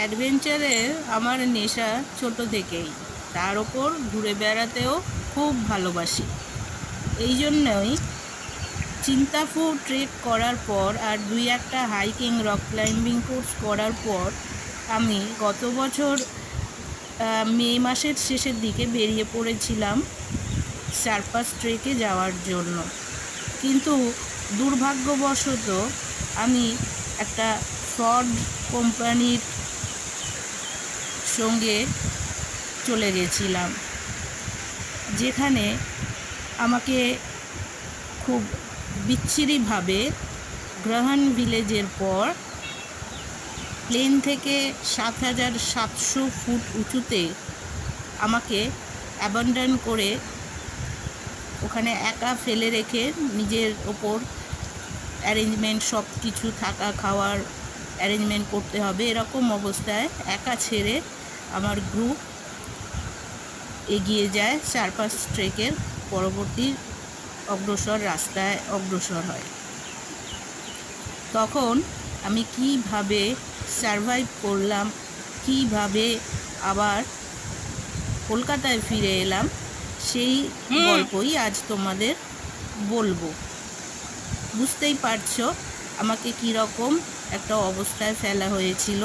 অ্যাডভেঞ্চারে আমার নেশা ছোট থেকেই, তার ওপর ঘুরে বেড়াতেও খুব ভালোবাসি। এই জন্যই চিন্তাফু ট্রেক করার পর আর দুই একটা হাইকিং রক ক্লাইম্বিং কোর্স করার পর আমি গত বছর মে মাসের শেষের দিকে বেরিয়ে পড়েছিলাম সার্পাস ট্রেকে যাওয়ার জন্য। কিন্তু দুর্ভাগ্যবশত আমি একটা ফ্রড কোম্পানির সঙ্গে চলে গেছিলাম, যেখানে আমাকে খুব বিচ্ছিরিভাবে গ্রহণ ভিলেজের পর প্লেন থেকে ৭৭০০ ফুট উঁচুতে আমাকে অ্যাবান্ডন করে ওখানে একা ফেলে রেখে নিজের ওপর অ্যারেঞ্জমেন্ট সব কিছু থাকা খাওয়ার অ্যারেঞ্জমেন্ট করতে হবে, এরকম অবস্থায় একা ছেড়ে আমার গ্রুপ এগিয়ে যায় সার্পাস ট্রেকের পরবর্তী রাস্তায় অগ্রসর হয়। তখন আমি কিভাবে সারভাইভ করলাম, কিভাবে আবার কলকাতায় ফিরে এলাম, সেই গল্পই আজ তোমাদের বলবো। বুঝতেই পারছো আমাকে কীরকম একটা অবস্থায় ফেলা হয়েছিল।